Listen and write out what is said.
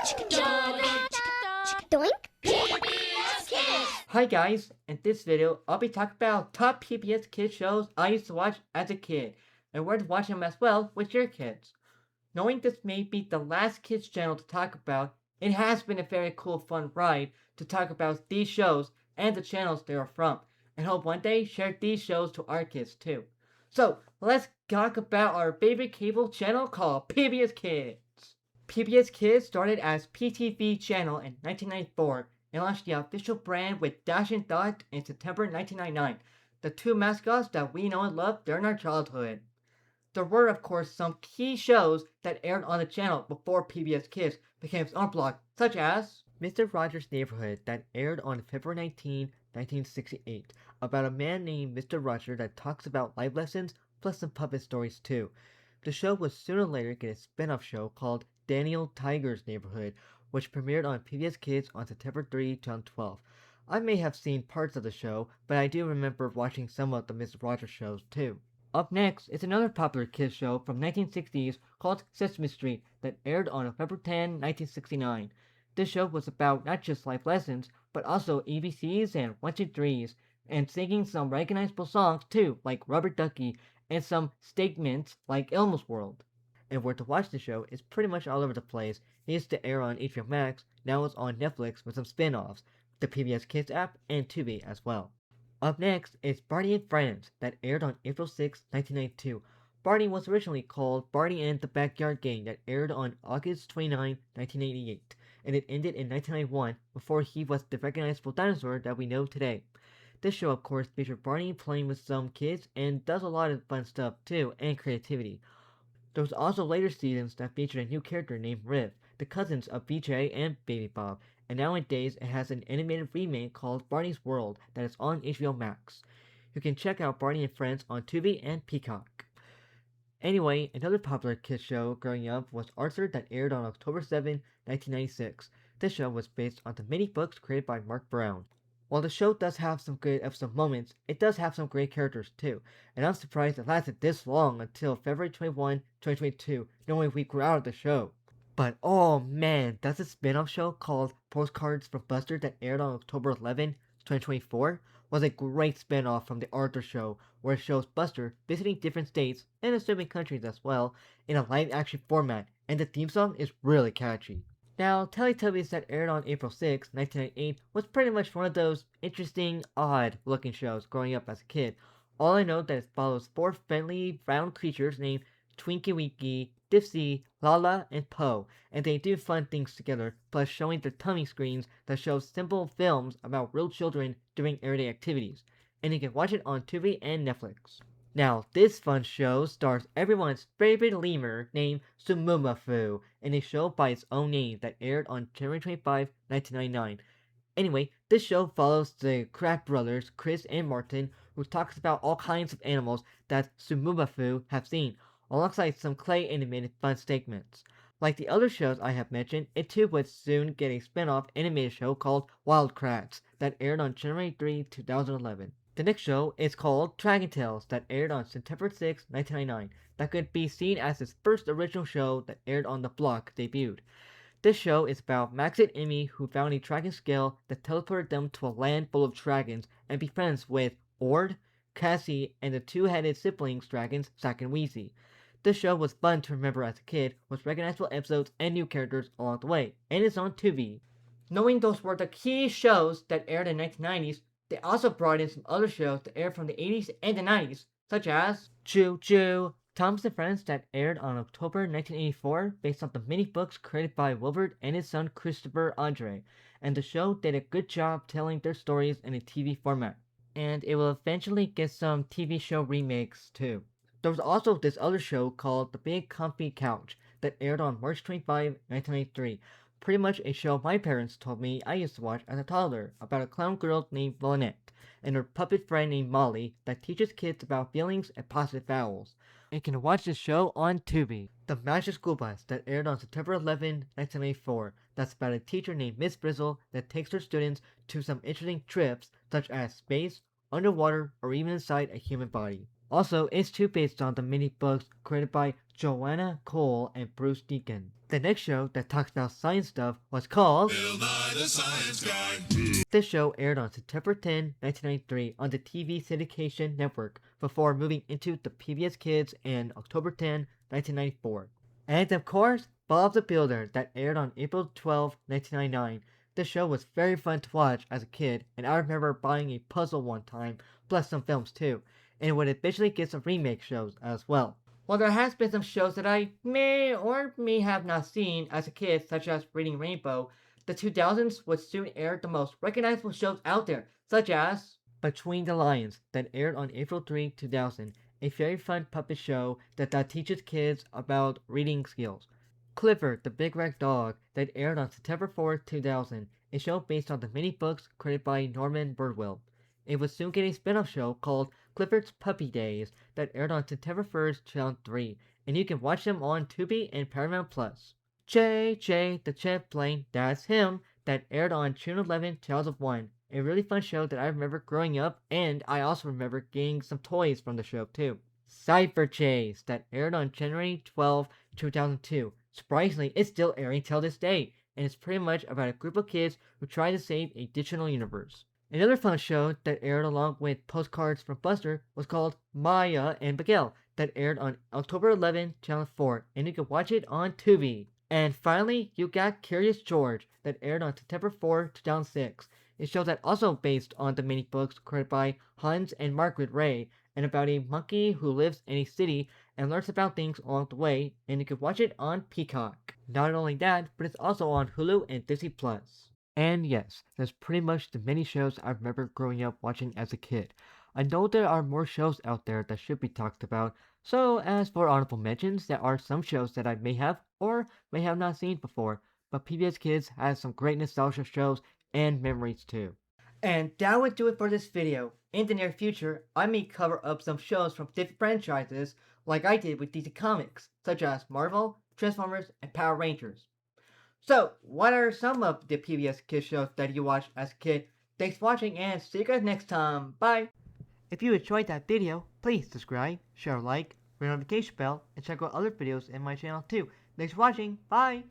Doink. PBS Kids! Hi guys, in this video I'll be talking about top PBS Kids shows I used to watch as a kid and where to watch them as well with your kids. Knowing this may be the last kids channel to talk about, it has been a very cool fun ride to talk about these shows and the channels they are from, and hope one day share these shows to our kids too. So let's talk about our favorite cable channel called PBS Kids. PBS Kids started as PTV channel in 1994 and launched the official brand with Dash and Dot in September 1999, the two mascots that we know and love during our childhood. There were, of course, some key shows that aired on the channel before PBS Kids became its own block, such as Mr. Rogers' Neighborhood that aired on February 19, 1968, about a man named Mr. Roger that talks about life lessons plus some puppet stories too. The show would sooner or later get a spin-off show called Daniel Tiger's Neighborhood, which premiered on PBS Kids on September 3, 2012. I may have seen parts of the show, but I do remember watching some of the Mr. Rogers shows too. Up next is another popular kids show from 1960s called Sesame Street that aired on November 10, 1969. This show was about not just life lessons, but also ABCs and 1, 2, 3s, and singing some recognizable songs too, like Rubber Ducky, and some statements like Elmo's World. And where to watch the show is pretty much all over the place. It used to air on HBO Max, now it's on Netflix with some spin-offs, the PBS Kids app, and Tubi as well. Up next is Barney and Friends that aired on April 6, 1992. Barney was originally called Barney and the Backyard Gang that aired on August 29, 1988, and it ended in 1991 before he was the recognizable dinosaur that we know today. This show, of course, featured Barney playing with some kids and does a lot of fun stuff too, and creativity. There was also later seasons that featured a new character named Riv, the cousins of BJ and Baby Bob, and nowadays it has an animated remake called Barney's World that is on HBO Max. You can check out Barney and Friends on Tubi and Peacock. Anyway, another popular kids show growing up was Arthur that aired on October 7, 1996. This show was based on the mini books created by Mark Brown. While the show does have some good episode moments, it does have some great characters too, and I'm surprised it lasted this long until February 21, 2022, knowing we grew out of the show. But oh man, that's a spin-off show called Postcards from Buster that aired on October 11, 2024, was a great spin-off from the Arthur show, where it shows Buster visiting different states, and assuming countries as well, in a live-action format, and the theme song is really catchy. Now, Teletubbies that aired on April 6, 1998 was pretty much one of those interesting, odd-looking shows growing up as a kid. All I know that it follows 4 friendly, round creatures named Twinkie Winkie, Dipsy, Lala, and Po, and they do fun things together, plus showing their tummy screens that show simple films about real children doing everyday activities. And you can watch it on Tubi and Netflix. Now, this fun show stars everyone's favorite lemur named Sumumafu in a show by its own name that aired on January 25, 1999. Anyway, this show follows the Kraft brothers, Chris and Martin, who talks about all kinds of animals that Sumumafu have seen, alongside some clay animated fun segments. Like the other shows I have mentioned, it too would soon get a spin-off animated show called Wild Kratts that aired on January 3, 2011. The next show is called Dragon Tales that aired on September 6, 1999, that could be seen as its first original show that aired on the block debuted. This show is about Max and Emmy who found a dragon scale that teleported them to a land full of dragons and be friends with Ord, Cassie, and the two-headed siblings dragons Zack and Wheezy. This show was fun to remember as a kid, with recognizable episodes and new characters along the way, and is on Tubi. Knowing those were the key shows that aired in the 1990s, they also brought in some other shows that aired from the 80s and the 90s, such as Choo Choo, Thomas and Friends that aired on October 1984 based on the mini books created by Wilbert and his son Christopher Andre, and the show did a good job telling their stories in a TV format. And it will eventually get some TV show remakes too. There was also this other show called The Big Comfy Couch that aired on March 25, 1993. Pretty much a show my parents told me I used to watch as a toddler about a clown girl named Lynette and her puppet friend named Molly that teaches kids about feelings and positive vowels. You can watch this show on Tubi. The Magic School Bus that aired on September 11, 1994. That's about a teacher named Miss Brizzle that takes her students to some interesting trips such as space, underwater, or even inside a human body. Also, it's too based on the mini books created by Joanna Cole and Bruce Deacon. The next show that talks about science stuff was called Bill Nye the Science Guy. This show aired on September 10, 1993 on the TV syndication network before moving into the PBS Kids in October 10, 1994. And of course, Bob the Builder that aired on April 12, 1999. This show was very fun to watch as a kid, and I remember buying a puzzle one time, plus some films too, and it would eventually get some remake shows as well. While there has been some shows that I may or may have not seen as a kid, such as Reading Rainbow, the 2000s would soon air the most recognizable shows out there, such as Between the Lions, that aired on April 3, 2000, a very fun puppet show that teaches kids about reading skills. Clifford, the Big Red Dog, that aired on September 4, 2000, a show based on the many books created by Norman Birdwell. It would soon get a spin-off show called Clifford's Puppy Days that aired on September 1st, 2003, and you can watch them on Tubi and Paramount+. JJ the Jet Plane, that's him, that aired on June 11, 2001. A really fun show that I remember growing up, and I also remember getting some toys from the show too. Cypher Chase, that aired on January 12, 2002. Surprisingly, it's still airing till this day, and it's pretty much about a group of kids who try to save a digital universe. Another fun show that aired along with Postcards from Buster was called Maya and Miguel, that aired on October 11, 2004, and you can watch it on Tubi. And finally, you got Curious George, that aired on September 4, 2006. A show that also based on the many books created by Hans and Margaret Ray, and about a monkey who lives in a city and learns about things along the way, and you can watch it on Peacock. Not only that, but it's also on Hulu and Disney+. And yes, that's pretty much the many shows I remember growing up watching as a kid. I know there are more shows out there that should be talked about, so as for honorable mentions, there are some shows that I may have or may have not seen before, but PBS Kids has some great nostalgia shows and memories too. And that would do it for this video. In the near future, I may cover up some shows from different franchises like I did with DC Comics, such as Marvel, Transformers, and Power Rangers. So, what are some of the PBS Kids shows that you watched as a kid? Thanks for watching and see you guys next time. Bye! If you enjoyed that video, please subscribe, share a like, ring the notification bell, and check out other videos in my channel too. Thanks for watching. Bye!